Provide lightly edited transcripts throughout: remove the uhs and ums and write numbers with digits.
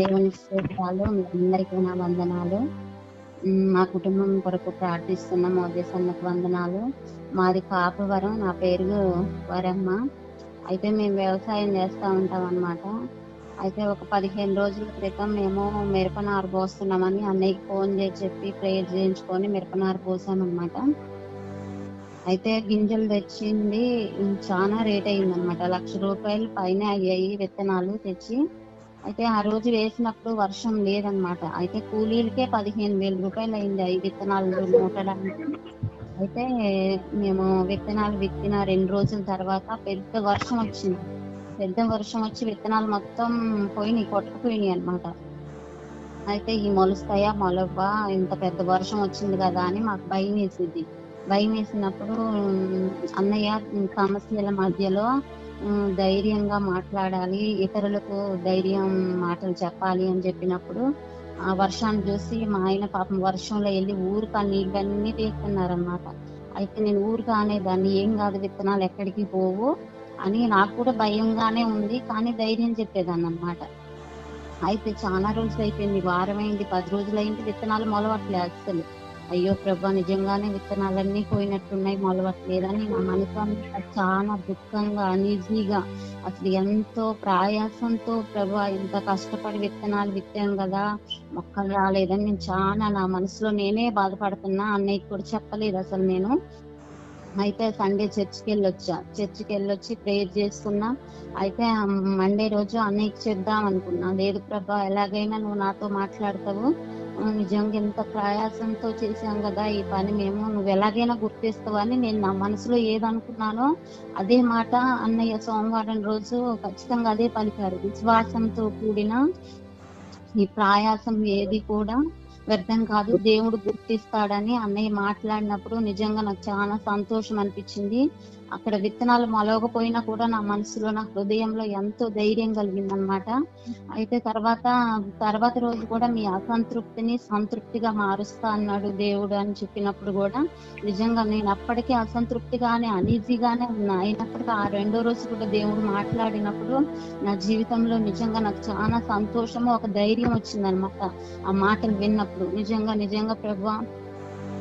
దేవుని స్తోత్రాలు. మీ అందరికీ నా వందనాలు. మా కుటుంబం కొరకు ప్రార్థిస్తున్న మోదేశ్ అన్నకు వందనాలు. మాది కాపువరం. నా పేరు వరమ్మ. అయితే మేము వ్యవసాయం చేస్తూ ఉంటాం అన్నమాట. అయితే ఒక 15 రోజుల క్రితం మేము మిరపనారు పోస్తున్నామని అన్నయ్యకి ఫోన్ చేసి చెప్పి ప్రేయర్ చేయించుకొని మిరపనారు పోసామన్నమాట. అయితే గింజలు తెచ్చింది చాలా రేట్ అయింది అనమాట. ₹1,00,000 పైన అయ్యాయి విత్తనాలు తెచ్చి. అయితే ఆ రోజు వేసినప్పుడు వర్షం లేదనమాట. అయితే కూలీలకే ₹15,000 అయింది ఈ విత్తనాలు మూటడానికి. అయితే మేము విత్తనాలు విత్తిన 2 రోజుల తర్వాత పెద్ద వర్షం వచ్చింది. పెద్ద వర్షం వచ్చి విత్తనాలు మొత్తం కొట్టుకుపోయినాయి అనమాట. అయితే ఈ మొలుస్తాయా మొలవ్వా, ఇంత పెద్ద వర్షం వచ్చింది కదా అని మాకు భయం వేసింది. భయం వేసినప్పుడు అన్నయ్య సమస్యల మధ్యలో ధైర్యంగా మాట్లాడాలి, ఇతరులకు ధైర్యం మాటలు చెప్పాలి అని చెప్పినప్పుడు ఆ వర్షాన్ని చూసి మా ఆయన పాపం వర్షంలో వెళ్ళి ఊరికి ఆ నీళ్ళన్నీ తీస్తున్నారనమాట. అయితే నేను ఊరికి అనేదాన్ని, ఏం కాదు విత్తనాలు ఎక్కడికి పోవు అని. నాకు కూడా భయంగానే ఉంది, కానీ ధైర్యం చెప్పేదాన్ని అనమాట. అయితే చాలా రోజులు అయిపోయింది, వారం అయింది, 10 రోజులు అయింది, విత్తనాలు మొలవట్లేదు అస్సలు. అయ్యో ప్రభా, నిజంగానే విత్తనాలన్నీ పోయినట్టున్నాయి, మొలవట్లేదని నా మనసు అంతా చాలా దుఃఖంగా అనీజీగా, అసలు ఎంతో ప్రయాసంతో ప్రభా ఇంత కష్టపడి విత్తనాలు విత్తాం కదా, మొక్కలు రాలేదని నేను చాలా నా మనసులో నేనే బాధపడుతున్నా. అన్నయ్యకి కూడా చెప్పలేదు అసలు నేను. అయితే సండే చర్చికి వెళ్ళొచ్చి ప్రేయర్ చేసుకున్నా. అయితే మండే రోజు అన్నయ్యకి చెప్దాం అనుకున్నా. లేదు ప్రభా, ఎలాగైనా నువ్వు నాతో మాట్లాడతావు, నిజంగా ఎంత ప్రయాసంతో చేశాం కదా ఈ పని, మేము నువ్వు ఎలాగైనా గుర్తిస్తావని నేను నా మనసులో ఏదనుకున్నానో అదే మాట అన్నయ్య సోమవారం రోజు ఖచ్చితంగా అదే పలికారు. విశ్వాసంతో కూడిన ఈ ప్రయాసం ఏది కూడా వ్యర్థం కాదు, దేవుడు గుర్తిస్తాడని అన్నయ్య మాట్లాడినప్పుడు నిజంగా నాకు చాలా సంతోషం అనిపించింది. అక్కడ విత్తనాలు మొలవకపోయినా కూడా నా మనసులో, నా హృదయంలో ఎంతో ధైర్యం కలిగింది అనమాట. అయితే తర్వాత రోజు కూడా మీ అసంతృప్తిని సంతృప్తిగా మారుస్తా అన్నాడు దేవుడు అని చెప్పినప్పుడు కూడా నిజంగా నేను అప్పటికే అసంతృప్తిగానే అనీజీగానే ఉన్నా. అయినప్పటికీ ఆ 2వ రోజు కూడా దేవుడు మాట్లాడినప్పుడు నా జీవితంలో నిజంగా నాకు చాలా సంతోషము, ఒక ధైర్యం వచ్చిందనమాట ఆ మాటలు విన్నప్పుడు. నిజంగా ప్రభువా,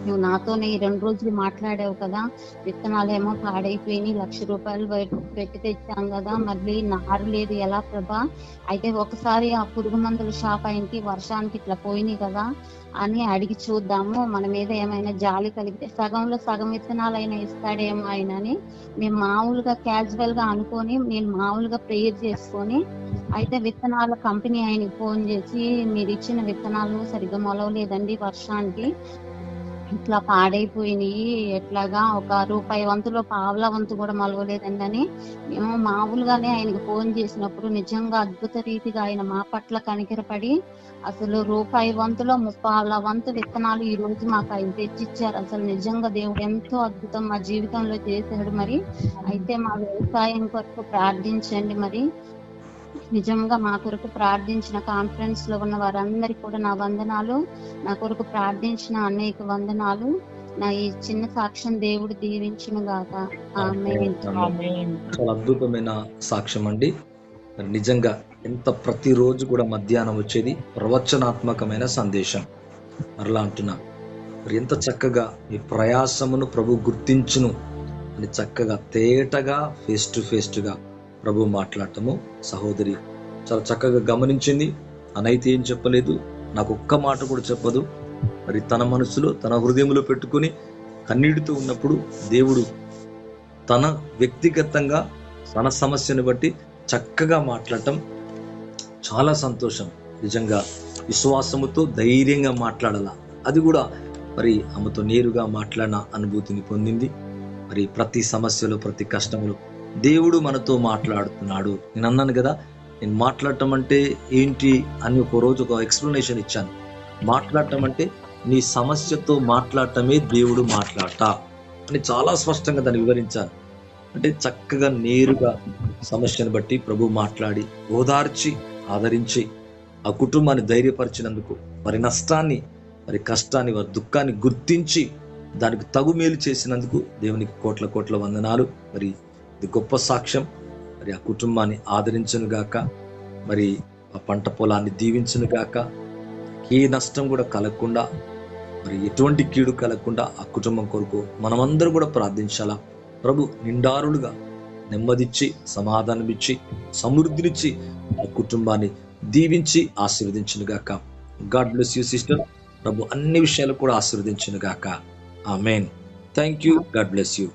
నువ్వు నాతోనే ఈ 2 రోజులు మాట్లాడావు కదా, విత్తనాలేమో పాడైపోయినాయి, ₹1,00,000 పెట్టి తెచ్చాం కదా, మళ్ళీ నారు లేదు, ఎలా ప్రభా? అయితే ఒకసారి ఆ పురుగు మందుల షాప్ ఆయనకి వర్షానికి ఇట్లా పోయినాయి కదా అని అడిగి చూద్దాము, మన మీద ఏమైనా జాలి కలిగితే సగంలో సగం విత్తనాలైనా ఇస్తాడేమో ఆయన అని మేము మామూలుగా క్యాజువల్ గా అనుకొని, నేను మామూలుగా ప్రేయర్ చేసుకొని, అయితే విత్తనాల కంపెనీ ఆయనకి ఫోన్ చేసి, మీరు ఇచ్చిన విత్తనాలు సరిగ్గా మొలవలేదండి, వర్షానికి ఇట్లా పాడైపోయినాయి, ఎట్లాగా ఒక రూపాయి వంతులో పావలా వంతు కూడా మొలవలేదండి అని మేము మామూలుగానే ఆయనకి ఫోన్ చేసినప్పుడు నిజంగా అద్భుత రీతిగా ఆయన మా పట్ల కనికరపడి అసలు రూపాయి వంతులో ముప్పావలా వంతు విత్తనాలు ఈ రోజు మాకు ఆయన తెచ్చిచ్చారు. అసలు నిజంగా దేవుడు ఎంతో అద్భుతం మా జీవితంలో చేశాడు. మరి అయితే మా వ్యవసాయం కొరకు ప్రార్థించండి. మరి నిజంగా మా కొరకు ప్రార్థించిన కాన్ఫరెన్స్ లో ఉన్న వారందరికీ కూడా నా వందనాలు. నా కొరకు ప్రార్థించిన అన్నయ్యకు వందనాలు. నా ఈ చిన్న సాక్ష్యం దేవుడు దీవించును గాక. ఆమేన్. చాలా అద్భుతమైన సాక్ష్యం అండి. నిజంగా ఎంత ప్రతిరోజు కూడా మధ్యాహ్నం వచ్చేది ప్రవచనాత్మకమైన సందేశం. మరలా అంటున్నా, మరి ఎంత చక్కగా ఈ ప్రయాసమును ప్రభు గుర్తించును అని చక్కగా తేటగా ఫేస్ టు గా ప్రభు మాట్లాడటము సహోదరి చాలా చక్కగా గమనించింది. అనైతే ఏం చెప్పలేదు, నాకు ఒక్క మాట కూడా చెప్పదు. మరి తన మనసులో తన హృదయంలో పెట్టుకుని కన్నీటితో ఉన్నప్పుడు దేవుడు తన వ్యక్తిగతంగా తన సమస్యను బట్టి చక్కగా మాట్లాడటం చాలా సంతోషం. నిజంగా విశ్వాసముతో ధైర్యంగా మాట్లాడాల, అది కూడా మరి ఆమెతో నేరుగా మాట్లాడిన అనుభూతిని పొందింది. మరి ప్రతి సమస్యలో ప్రతి కష్టంలో దేవుడు మనతో మాట్లాడుతున్నాడు. నేను అన్నాను కదా, నేను మాట్లాడటం అంటే ఏంటి అని ఒక రోజు ఒక ఎక్స్ప్లెనేషన్ ఇచ్చాను. మాట్లాడటం అంటే నీ సమస్యతో మాట్లాడటమే దేవుడు మాట్లాడట అని చాలా స్పష్టంగా దాన్ని వివరించాను. అంటే చక్కగా నేరుగా సమస్యను బట్టి ప్రభు మాట్లాడి ఓదార్చి ఆదరించి ఆ కుటుంబాన్ని ధైర్యపరిచినందుకు, వారి నష్టాన్ని, వారి కష్టాన్ని, వారి దుఃఖాన్ని గుర్తించి దానికి తగు మేలు చేసినందుకు దేవునికి కోట్ల వందనాలు. మరి ఇది గొప్ప సాక్ష్యం. మరి ఆ కుటుంబాన్ని ఆదరించను గాక. మరి ఆ పంట పొలాన్ని దీవించును గాక. ఏ నష్టం కూడా కలగకుండా, మరి ఎటువంటి కీడు కలగకుండా ఆ కుటుంబం కొరకు మనమందరూ కూడా ప్రార్థించాలా. ప్రభు నిండారులుగా నెమ్మదిచ్చి, సమాధానం ఇచ్చి, సమృద్ధినిచ్చి ఆ కుటుంబాన్ని దీవించి ఆశీర్వదించును గాక. God bless you sister. ప్రభు అన్ని విషయాలు కూడా ఆశీర్వదించును గాక. ఆమేన్. Thank you. God bless you.